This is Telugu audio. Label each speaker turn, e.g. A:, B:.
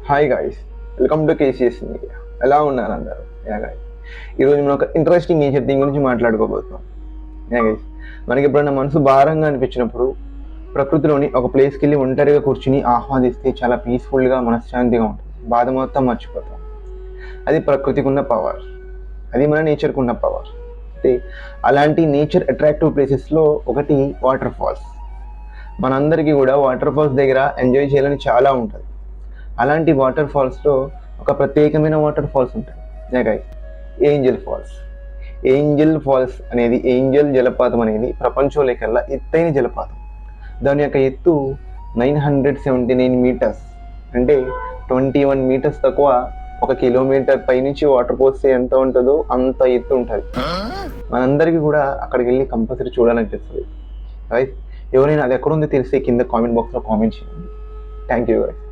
A: Hi guys, welcome to KCS media. ఎలా ఉన్నారు అందరూ? గాయ్స్, ఈరోజు మనం ఒక ఇంట్రెస్టింగ్ నేచర్ థింగ్ గురించి మాట్లాడుకోబోతున్నాం. గాయ్స్, మనకి ఎప్పుడైనా మనసు భారంగా అనిపించినప్పుడు ప్రకృతిలోని ఒక ప్లేస్కి వెళ్ళి ఒంటరిగా కూర్చుని ఆహ్వాదిస్తే చాలా పీస్ఫుల్గా మనశ్శాంతిగా ఉంటుంది. బాధ మొత్తం మర్చిపోతాం. అది ప్రకృతికి ఉన్న పవర్, అది మన నేచర్కి ఉన్న పవర్. అయితే అలాంటి నేచర్ అట్రాక్టివ్ ప్లేసెస్లో ఒకటి వాటర్ ఫాల్స్. మనందరికీ కూడా వాటర్ ఫాల్స్ దగ్గర ఎంజాయ్ చేయాలని చాలా ఉంటుంది. అలాంటి వాటర్ ఫాల్స్లో ఒక ప్రత్యేకమైన వాటర్ ఫాల్స్ ఉంటుంది guys, Angel Falls. Angel Falls అనేది, ఏంజల్ జలపాతం అనేది ప్రపంచంలోకెల్లా ఎత్తైన జలపాతం. దాని యొక్క ఎత్తు 979 మీటర్స్, అంటే 21 మీటర్స్ తక్కువ. 1 కిలోమీటర్ పైనుంచి వాటర్ పోస్తే ఎంత ఉంటుందో అంత ఎత్తు ఉంటుంది. మనందరికీ కూడా అక్కడికి వెళ్ళి కంపల్సరీ చూడాలనిపిస్తుంది. రైట్, ఎవరైనా అది ఎక్కడుందో తెలిస్తే కింద కామెంట్ బాక్స్లో కామెంట్ చేయండి. Thank you guys.